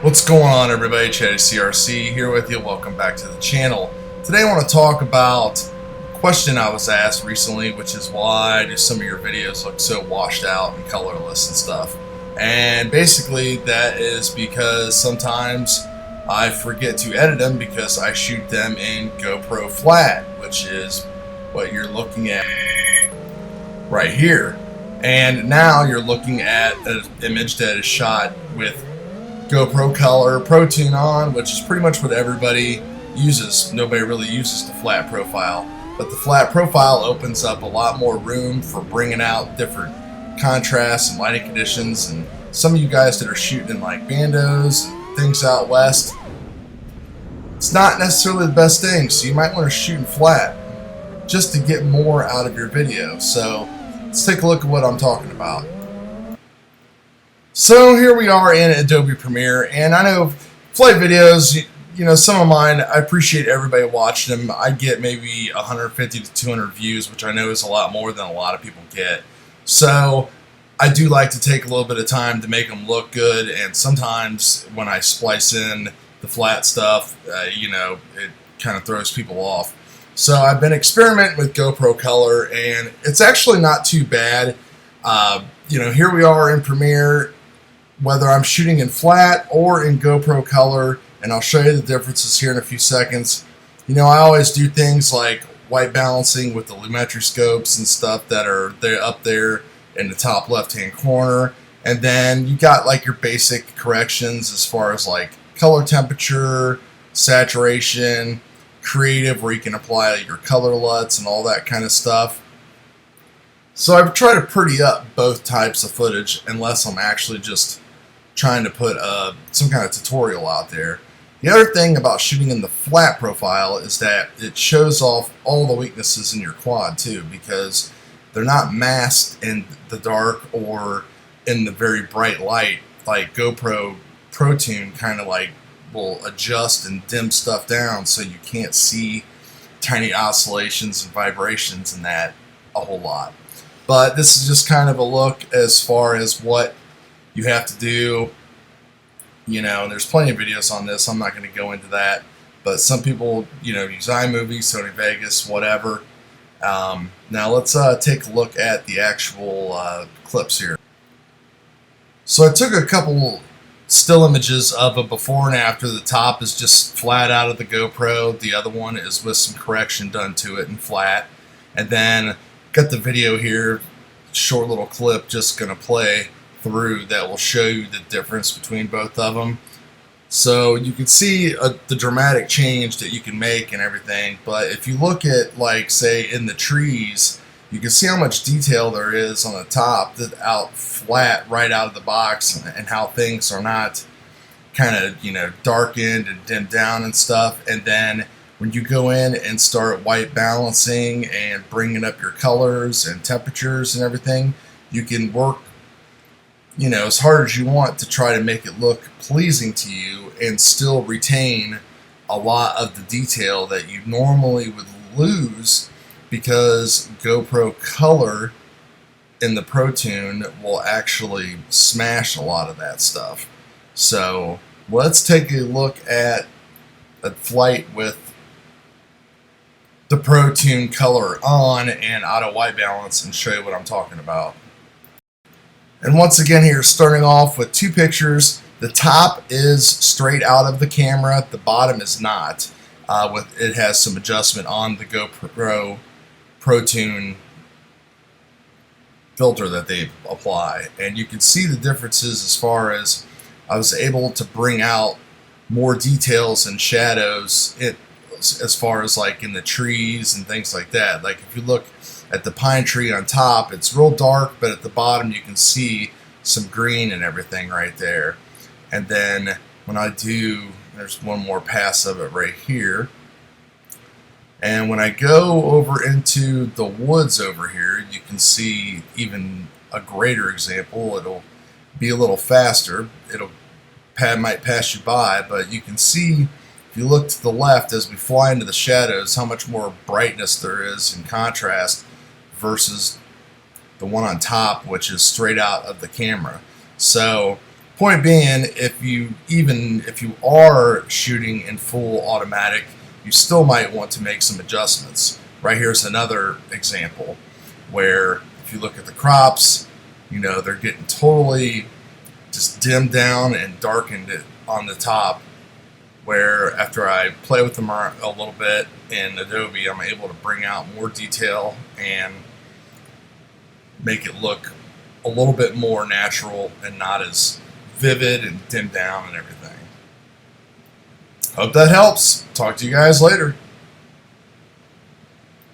What's going on, everybody? Chatty CRC here with you. Welcome back to the channel. Today I want to talk about a question I was asked recently, which is why do some of your videos look so washed out and colorless and stuff. And basically that is because sometimes I forget to edit them because I shoot them in GoPro flat, which is what you're looking at right here. And now you're looking at an image that is shot with GoPro color, Protune on, which is pretty much what everybody uses. Nobody really uses the flat profile, but the flat profile opens up a lot more room for bringing out different contrasts and lighting conditions. And some of you guys that are shooting in like bandos and things out west, it's not necessarily the best thing, so you might want to shoot in flat just to get more out of your video. So let's take a look at what I'm talking about. So here we are in Adobe Premiere, and I know flight videos, you know, some of mine, I appreciate everybody watching them. I get maybe 150 to 200 views, which I know is a lot more than a lot of people get. So I do like to take a little bit of time to make them look good, and sometimes when I splice in the flat stuff, you know, it kind of throws people off. So I've been experimenting with GoPro color, and it's actually not too bad. You know, here we are in Premiere, whether I'm shooting in flat or in GoPro color, and I'll show you the differences here in a few seconds. You know, I always do things like white balancing with the lumetri scopes and stuff that are there up there in the top left hand corner, and then you got like your basic corrections as far as like color temperature, saturation, creative, where you can apply your color LUTs and all that kind of stuff. So I've tried to pretty up both types of footage unless I'm actually just trying to put some kind of tutorial out there. The other thing about shooting in the flat profile is that it shows off all the weaknesses in your quad too, because they're not masked in the dark or in the very bright light like GoPro Protune kind of like will adjust and dim stuff down so you can't see tiny oscillations and vibrations in that a whole lot. But this is just kind of a look as far as what you have to do. You know, and there's plenty of videos on this. I'm not going to go into that. But some people, you know, use iMovie, Sony Vegas, whatever. Now let's take a look at the actual clips here. So I took a couple still images of a before and after. The top is just flat out of the GoPro. The other one is with some correction done to it in flat. And then got the video here, short little clip just going to play through that will show you the difference between both of them. So you can see the dramatic change that you can make and everything. But if you look at, like, say in the trees, you can see how much detail there is on the top that out flat right out of the box, and how things are not kind of, you know, darkened and dimmed down and stuff. And then when you go in and start white balancing and bringing up your colors and temperatures and everything, you can work, you know, as hard as you want to try to make it look pleasing to you and still retain a lot of the detail that you normally would lose, because GoPro color in the Protune will actually smash a lot of that stuff. So let's take a look at a flight with the Protune color on and auto white balance and show you what I'm talking about. And once again here, starting off with two pictures. The top is straight out of the camera, the bottom is not. It has some adjustment on the GoPro Protune filter that they apply, and you can see the differences as far as I was able to bring out more details and shadows as far as like in the trees and things like that. Like if you look at the pine tree on top, it's real dark, but at the bottom you can see some green and everything right there. And then when I do, there's one more pass of it right here. And when I go over into the woods over here, you can see even a greater example. It'll be a little faster. Might pass you by, but you can see, if you look to the left as we fly into the shadows, how much more brightness there is in contrast versus the one on top, which is straight out of the camera. So Point being, if you are shooting in full automatic, you still might want to make some adjustments. Right here's another example where if you look at the crops, you know, they're getting totally just dimmed down and darkened on the top, where after I play with them a little bit in Adobe, I'm able to bring out more detail and make it look a little bit more natural and not as vivid and dimmed down and everything. Hope that helps. Talk to you guys later.